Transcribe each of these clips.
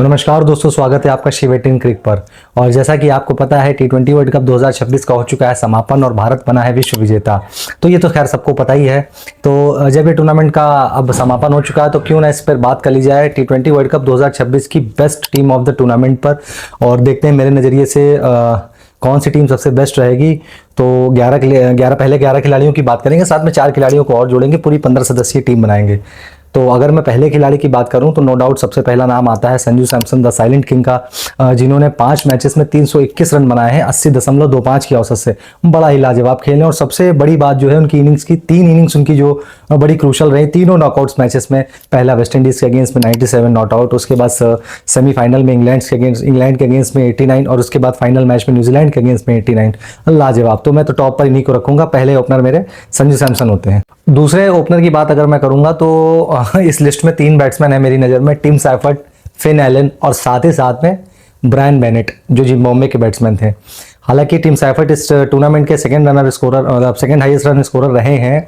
तो नमस्कार दोस्तों, स्वागत है आपका शिव 18 क्रिक पर। और जैसा कि आपको पता है T20 वर्ल्ड कप 2026 का हो चुका है समापन और भारत बना है विश्व विजेता। तो ये तो खैर सबको पता ही है। तो जब ये टूर्नामेंट का अब समापन हो चुका है तो क्यों ना इस पर बात कर ली जाए T20 वर्ल्ड कप 2026 की best team of the tournament पर, और देखते हैं मेरे नज़रिए से कौन सी टीम सबसे बेस्ट रहेगी। तो 11 खिलाड़ियों की बात करेंगे, साथ में 4 खिलाड़ियों को और जोड़ेंगे, पूरी 15 सदस्यीय टीम बनाएंगे। तो अगर मैं पहले खिलाड़ी की बात करूं तो नो डाउट सबसे पहला नाम आता है Sanju Samson the silent king का, जिन्होंने 5 मैचेस में 321 रन बनाए हैं 80.25 की औसत से। बड़ा ही लाजवाब खेल है। और सबसे बड़ी बात जो है उनकी इनिंग्स की, 3 इनिंग्स उनकी जो बड़ी क्रूशल रही, तीनों नॉकआउट्स मैचेस में। पहला वेस्ट इंडीज के अगेंस्ट में 97 नॉट आउट, उसके बाद सेमीफाइनल में इंग्लैंड के अगेंस्ट में 89, और उसके बाद फाइनल मैच में न्यूजीलैंड के अगेंस्ट में 89। लाजवाब। तो मैं तो टॉप पर इन्हीं को रखूंगा। पहले ओपनर मेरे संजू सैमसन होते हैं। दूसरे ओपनर की बात अगर मैं करूंगा तो इस लिस्ट में 3 बैट्समैन है मेरी नज़र में, टिम सैफर्ड, फिन एलन और साथ में ब्रायन बेनेट, जो जिम्बाब्वे के बैट्समैन थे। हालांकि टिम सैफर्ड इस टूर्नामेंट के सेकंड हाईएस्ट रन स्कोरर रहे हैं,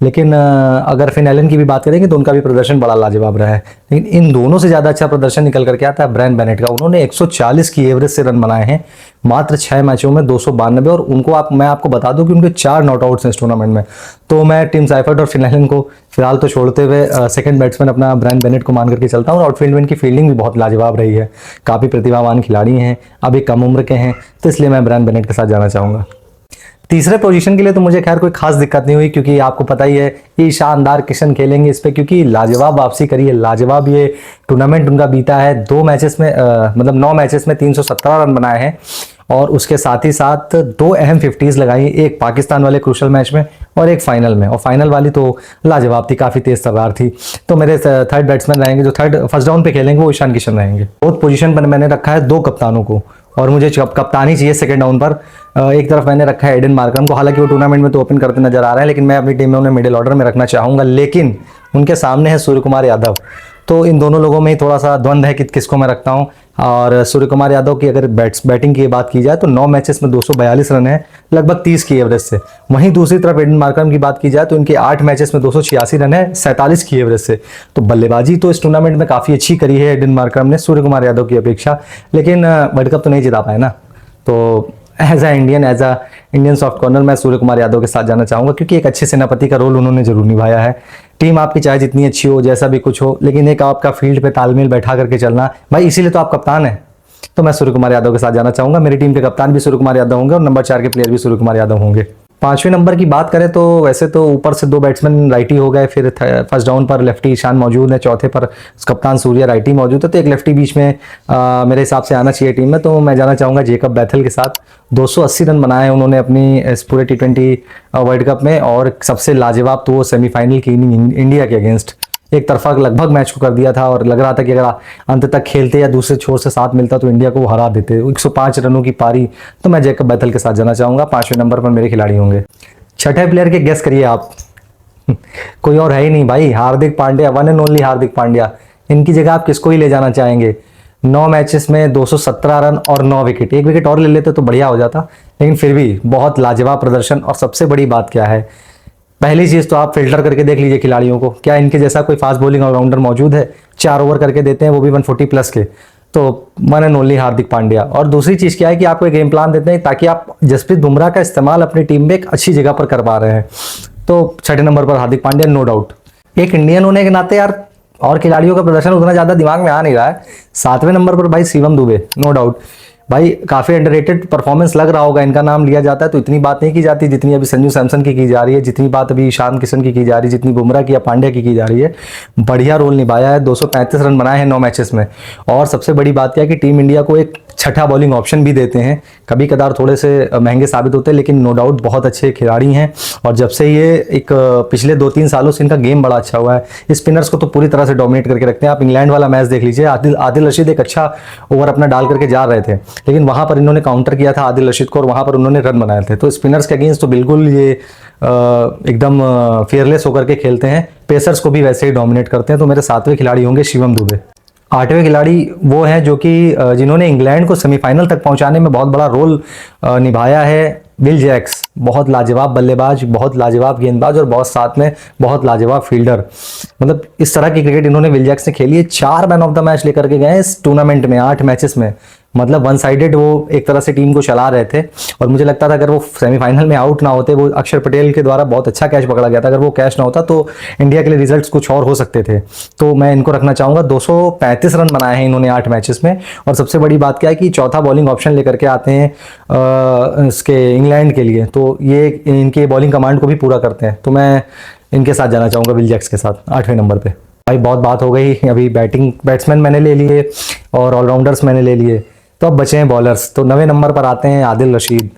लेकिन अगर फिन एलन की भी बात करेंगे तो उनका भी प्रदर्शन बड़ा लाजवाब रहा है। लेकिन इन दोनों से ज़्यादा अच्छा प्रदर्शन निकल करके आता है ब्रायन बेनेट का। उन्होंने 140 की एवरेज से रन बनाए हैं मात्र 6 मैचों में, 292। और उनको मैं आपको बता दूं कि उनके 4 नॉट आउट्स हैं इस टूर्नामेंट में। तो मैं टिम सैफर्ड और फिन एलन को फिलहाल तो छोड़ते हुए सेकंड बैट्समैन अपना ब्रायन बेनेट को मान करके चलता हूँ। और आउटफील्ड में इनकी फील्डिंग भी बहुत लाजवाब रही है। काफ़ी प्रतिभावान खिलाड़ी हैं, अभी कम उम्र के हैं, तो इसलिए मैं ब्रायन बेनेट के साथ जाना चाहूँगा। तीसरे पोजीशन के लिए तो मुझे खैर कोई खास दिक्कत नहीं हुई, क्योंकि आपको पता ही है कि शानदार किशन खेलेंगे इस पे, क्योंकि लाजवाब वापसी करी है, लाजवाब ये टूर्नामेंट उनका बीता है। 9 मैचेस में 317 रन बनाए हैं, और उसके साथ ही साथ 2 अहम 50s लगाई, एक पाकिस्तान वाले क्रूशल मैच में और एक फाइनल में। और फाइनल वाली तो लाजवाब थी, काफ़ी तेज तर्रार थी। तो मेरे थर्ड बैट्समैन रहेंगे जो फर्स्ट डाउन पे खेलेंगे, वो ईशान किशन रहेंगे। फोर्थ पोजीशन पर मैंने रखा है 2 कप्तानों को, और मुझे कप्तानी चाहिए सेकंड डाउन पर। एक तरफ मैंने रखा है एडन मार्करम को। हालांकि वो टूर्नामेंट में तो ओपन करते नजर आ रहे हैं, लेकिन मैं अपनी टीम में उन्हें मिडिल ऑर्डर में रखना चाहूँगा। लेकिन उनके सामने है सूर्य कुमार यादव। तो इन दोनों लोगों में ही थोड़ा सा द्वंद्व है कि किसको मैं रखता हूं। और सूर्य कुमार यादव की अगर बैटिंग की बात की जाए तो 9 मैचेस में 242 रन है, लगभग 30 की एवरेज से। वहीं दूसरी तरफ एडन मार्करम की बात की जाए तो इनके 8 मैचेस में 286 रन है, 47 की एवरेज से। तो बल्लेबाजी तो इस टूर्नामेंट में काफ़ी अच्छी करी है एडन मार्करम ने सूर्य कुमार यादव की अपेक्षा, लेकिन वर्ल्ड कप तो नहीं जिता पाए ना। तो as a Indian soft corner मैं सूर्य कुमार यादव के साथ जाना चाहूँगा, क्योंकि एक अच्छे सेनापति का रोल उन्होंने जरूर निभाया है। टीम आपकी चाहे जितनी अच्छी हो, जैसा भी कुछ हो, लेकिन एक आपका फील्ड पे तालमेल बैठा करके चलना भाई, इसीलिए तो आप कप्तान हैं। तो मैं सूर्य कुमार यादव के साथ जाना चाहूँगा। मेरी टीम के कप्तान भी सूर्य कुमार यादव होंगे और नंबर 4 के प्लेयर भी सूर्य कुमार यादव होंगे। 5वें नंबर की बात करें तो वैसे तो ऊपर से 2 बैट्समैन राइटी हो गए, फिर फर्स्ट डाउन पर लेफ्टी ईशान मौजूद है, चौथे पर कप्तान सूर्या राइटी मौजूद है। तो एक लेफ्टी बीच में मेरे हिसाब से आना चाहिए टीम में। तो मैं जाना चाहूँगा जेकब बैथल के साथ। 280 रन बनाए हैं उन्होंने अपनी इस पूरे T20 वर्ल्ड कप में, और सबसे लाजवाब तो वो सेमीफाइनल की इनिंग इंडिया के अगेंस्ट एक तरफा लगभग मैच को कर दिया था, और लग रहा था कि अगर अंत तक खेलते या दूसरे छोर से साथ मिलता तो इंडिया को वो हरा देते। 105 रनों की पारी। तो मैं जेकब बैथल के साथ जाना चाहूँगा। 5वें नंबर पर मेरे खिलाड़ी होंगे। छठे प्लेयर के गेस करिए आप। कोई और है ही नहीं भाई, Hardik Pandya, one and only Hardik Pandya. इनकी जगह आप किसको ही ले जाना चाहेंगे? 9 मैचेस में 217 रन और 9 विकेट। एक विकेट और ले लेते तो बढ़िया हो जाता, लेकिन फिर भी बहुत लाजवाब प्रदर्शन। और सबसे बड़ी बात क्या है, पहली चीज तो आप फिल्टर करके देख लीजिए खिलाड़ियों को, क्या इनके जैसा कोई फास्ट बॉलिंग ऑलराउंडर मौजूद है? 4 ओवर करके देते हैं, वो भी 140 प्लस के। तो one and only Hardik Pandya. और दूसरी चीज क्या है कि आपको एक गेम प्लान देते हैं ताकि आप जसप्रीत बुमराह का इस्तेमाल अपनी टीम में एक अच्छी जगह पर कर पा रहे हैं। तो 6ठे नंबर पर हार्दिक पांड्या, नो डाउट। एक इंडियन होने के नाते यार और खिलाड़ियों का प्रदर्शन उतना ज्यादा दिमाग में आ नहीं रहा है। 7वें नंबर पर भाई शिवम दुबे, नो डाउट। भाई काफी अंडररेटेड परफॉर्मेंस लग रहा होगा, इनका नाम लिया जाता है तो इतनी बात नहीं की जाती जितनी अभी संजू सैमसन की जा रही है, जितनी बात अभी ईशान किशन की जा रही है, जितनी बुमराह की या पांड्या की जा रही है। बढ़िया रोल निभाया है, 235 रन बनाए हैं 9 मैचेस में। और सबसे बड़ी बात क्या है कि टीम इंडिया को एक छठा बॉलिंग ऑप्शन भी देते हैं। कभी कदार थोड़े से महंगे साबित होते हैं, लेकिन नो डाउट बहुत अच्छे खिलाड़ी हैं। और जब से ये एक पिछले 2-3 सालों से इनका गेम बड़ा अच्छा हुआ है। स्पिनर्स को तो पूरी तरह से डोमिनेट करके रखते हैं। आप इंग्लैंड वाला मैच देख लीजिए, आदिल रशीद एक अच्छा ओवर अपना डाल करके जा रहे थे, लेकिन वहां पर इन्होंने काउंटर किया था आदिल रशीद को, और वहां पर उन्होंने रन बनाए थे। तो स्पिनर्स के अगेंस्ट तो बिल्कुल ये एकदम फियरलेस होकर के खेलते हैं। पेसर्स को भी वैसे ही डोमिनेट करते हैं। तो मेरे 7वें खिलाड़ी होंगे शिवम दुबे। 8वें खिलाड़ी वो हैं जो कि जिन्होंने इंग्लैंड को सेमीफाइनल तक पहुंचाने में बहुत बड़ा रोल निभाया है। विल जैक्स बहुत लाजवाब बल्लेबाज, बहुत लाजवाब गेंदबाज और बहुत साथ में बहुत लाजवाब फील्डर। मतलब इस तरह की क्रिकेट इन्होंने विल जैक्स ने खेली है। 4 मैन ऑफ द मैच लेकर के गए इस टूर्नामेंट में 8 मैचेस में। मतलब वन साइडेड वो एक तरह से टीम को चला रहे थे और मुझे लगता था अगर वो सेमीफाइनल में आउट ना होते, वो अक्षर पटेल के द्वारा बहुत अच्छा कैच पकड़ा गया था, अगर वो कैच ना होता तो इंडिया के लिए रिजल्ट्स कुछ और हो सकते थे। तो मैं इनको रखना चाहूँगा। 235 रन बनाए हैं इन्होंने 8 मैचेस में। और सबसे बड़ी बात क्या है कि चौथा बॉलिंग ऑप्शन लेकर के आते हैं इसके इंग्लैंड के लिए, तो ये इनके बॉलिंग कमांड को भी पूरा करते हैं। तो मैं इनके साथ जाना चाहूँगा, विल जैक्स के साथ 8वें नंबर पे। भाई बहुत बात हो गई, अभी बैट्समैन मैंने ले लिए और ऑलराउंडर्स मैंने ले लिए, तो अब बचे हैं बॉलर्स। तो 9वें नंबर पर आते हैं आदिल रशीद।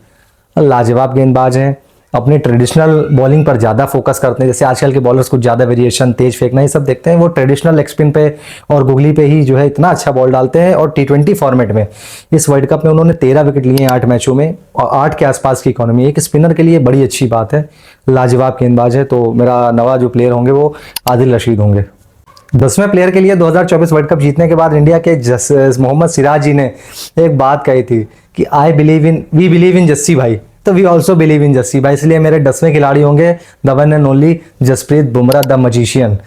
लाजवाब गेंदबाज हैं, अपने ट्रेडिशनल बॉलिंग पर ज़्यादा फोकस करते हैं। जैसे आजकल के बॉलर्स कुछ ज़्यादा वेरिएशन, तेज फेंकना, ये सब देखते हैं, वो ट्रेडिशनल लेग स्पिन पे और गुगली पे ही जो है इतना अच्छा बॉल डालते हैं। और T20 फॉर्मेट में इस वर्ल्ड कप में उन्होंने 13 विकेट लिए हैं 8 मैचों में और 8 के आसपास की इकोनॉमी, एक स्पिनर के लिए बड़ी अच्छी बात है। लाजवाब गेंदबाज है। तो मेरा नवा जो प्लेयर होंगे वो आदिल रशीद होंगे। 10वें प्लेयर के लिए 2024 वर्ल्ड कप जीतने के बाद इंडिया के मोहम्मद सिराज जी ने एक बात कही थी कि वी बिलीव इन जस्सी भाई, तो we also believe in Jassi भाई। इसलिए मेरे 10वें खिलाड़ी होंगे the one and only Jasprit Bumrah the magician.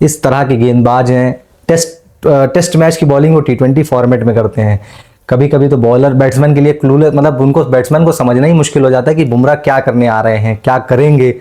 इस तरह के गेंदबाज हैं। टेस्ट मैच की बॉलिंग वो T20 फॉर्मेट में करते हैं। कभी कभी तो बॉलर बैट्समैन के लिए क्लूलेस, मतलब उनको बैट्समैन को समझना ही मुश्किल हो जाता है कि बुमराह क्या करने आ रहे हैं, क्या करेंगे।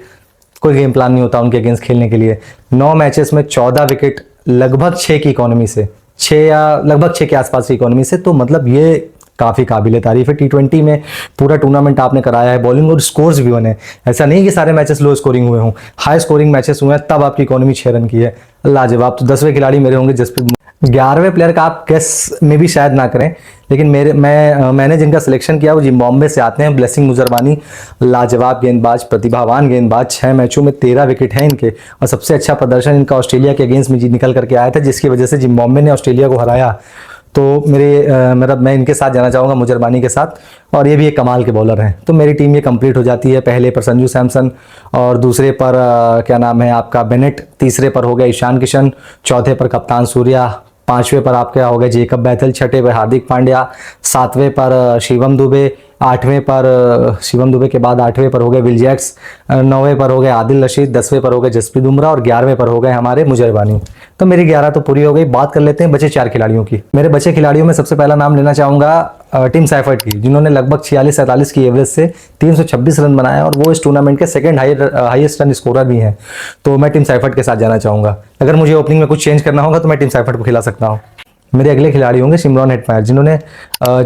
कोई गेम प्लान नहीं होता उनके अगेंस्ट खेलने के लिए। 9 मैचेस में 14 विकेट, लगभग 6 की इकोनॉमी से, 6 या लगभग 6 के आसपास की इकोनॉमी से। तो मतलब ये काफ़ी काबिल तारीफ है। T20 में पूरा टूर्नामेंट आपने कराया है, बॉलिंग और स्कोर्स भी बने। ऐसा नहीं कि सारे मैचेस लो स्कोरिंग हुए हों, हाई स्कोरिंग मैचेस हुए हैं, तब आपकी इकोनॉमी 6 रन की है। लाजवाब। तो 10वें खिलाड़ी मेरे होंगे जसप्रीत। 11वें प्लेयर का आप गेस में भी शायद ना करें, लेकिन मैंने जिनका सिलेक्शन किया वो जिम्बाब्वे से आते हैं, ब्लेसिंग मुजरबानी। लाजवाब गेंदबाज, प्रतिभावान गेंदबाज। 6 मैचों में 13 विकेट हैं इनके और सबसे अच्छा प्रदर्शन इनका ऑस्ट्रेलिया के अगेंस्ट में निकल करके आया था, जिसकी वजह से जिम्बाब्वे ने ऑस्ट्रेलिया को हराया। तो मैं इनके साथ जाना चाहूँगा, मुजरबानी के साथ। और ये भी एक कमाल के बॉलर हैं। तो मेरी टीम ये कंप्लीट हो जाती है। पहले पर संजू सैमसन और दूसरे पर क्या नाम है आपका बेनेट, तीसरे पर हो गया ईशान किशन, चौथे पर कप्तान सूर्या, 5वें पर आपका हो गया जेकब बैथल, 6ठे पर हार्दिक पांड्या, 7वें पर शिवम दुबे, 8वें पर शिवम दुबे के बाद 8वें पर हो गए विल जैक्स, 9वें पर हो गए आदिल रशीद, 10वें पर हो गए जसप्रीत बुमराह और 11वें पर हो गए हमारे मुजरबानी। तो मेरी 11 तो पूरी हो गई। बात कर लेते हैं बचे 4 खिलाड़ियों की। मेरे बचे खिलाड़ियों में सबसे पहला नाम लेना चाहूँगा टिम सैफर्ट की, जिन्होंने लगभग 46-47 की एवरेज से 326 रन बनाए और वो इस टूर्नामेंट के सेकंड हाईएस्ट रन स्कोरर भी हैं। तो मैं टिम सैफर्ट के साथ जाना चाहूँगा। अगर मुझे ओपनिंग में कुछ चेंज करना होगा तो मैं टिम सैफर्ट को खिला सकता हूँ। मेरे अगले खिलाड़ी होंगे शिमरॉन हेटमायर, जिन्होंने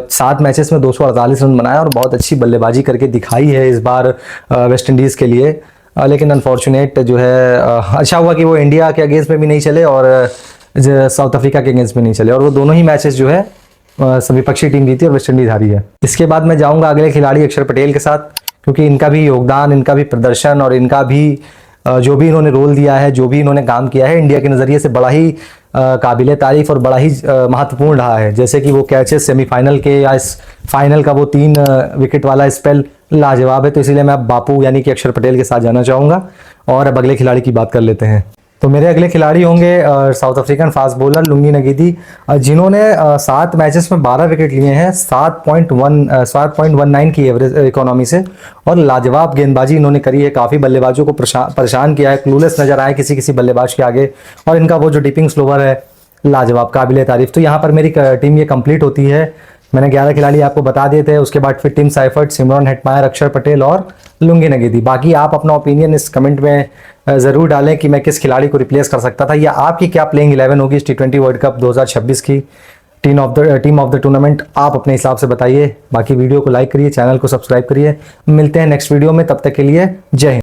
7 मैचेस में 248 रन बनाया और बहुत अच्छी बल्लेबाजी करके दिखाई है इस बार वेस्ट इंडीज़ के लिए। लेकिन अनफॉर्चुनेट जो है, अच्छा हुआ कि वो इंडिया के अगेंस्ट में भी नहीं चले और साउथ अफ्रीका के अगेंस्ट में नहीं चले, और वो दोनों ही मैचेस जो है विपक्षी टीम जीती और वेस्ट इंडीज़ हारी है। इसके बाद मैं जाऊँगा अगले खिलाड़ी अक्षर पटेल के साथ, क्योंकि इनका भी योगदान, इनका भी प्रदर्शन और इनका भी जो भी इन्होंने रोल दिया है, जो भी इन्होंने काम किया है, इंडिया के नज़रिए से बड़ा ही काबिले तारीफ और बड़ा ही महत्वपूर्ण रहा है। जैसे कि वो कैचेस सेमीफाइनल के या इस फाइनल का वो 3 विकेट वाला स्पेल लाजवाब है। तो इसीलिए मैं अब बापू यानी कि अक्षर पटेल के साथ जाना चाहूँगा। और अब अगले खिलाड़ी की बात कर लेते हैं। तो मेरे अगले खिलाड़ी होंगे south African fast bowler lungi नगीदी, जिन्होंने 7 मैचेस में 12 विकेट लिए हैं 7.19 की एवरेज इकोनॉमी से, और लाजवाब गेंदबाजी इन्होंने करी है। काफ़ी बल्लेबाजों को परेशान किया है, क्लूलेस नजर आए किसी बल्लेबाज के आगे, और इनका वो जो डिपिंग स्लोवर है लाजवाब, काबिले तारीफ। तो यहाँ पर मेरी टीम ये कंप्लीट होती है। मैंने 11 खिलाड़ी आपको बता दिए थे। उसके बाद फिर टिम सैफर्ट, शिमरॉन हेटमायर, अक्षर पटेल और लुंगी नगीदी। बाकी आप अपना ओपिनियन इस कमेंट में ज़रूर डालें कि मैं किस खिलाड़ी को रिप्लेस कर सकता था, या आपकी क्या प्लेइंग 11 होगी इस T20 वर्ल्ड कप 2026 की टीम ऑफ द टूर्नामेंट। आप अपने हिसाब से बताइए। बाकी वीडियो को लाइक करिए, चैनल को सब्सक्राइब करिए। मिलते हैं नेक्स्ट वीडियो में, तब तक के लिए जय हिंद।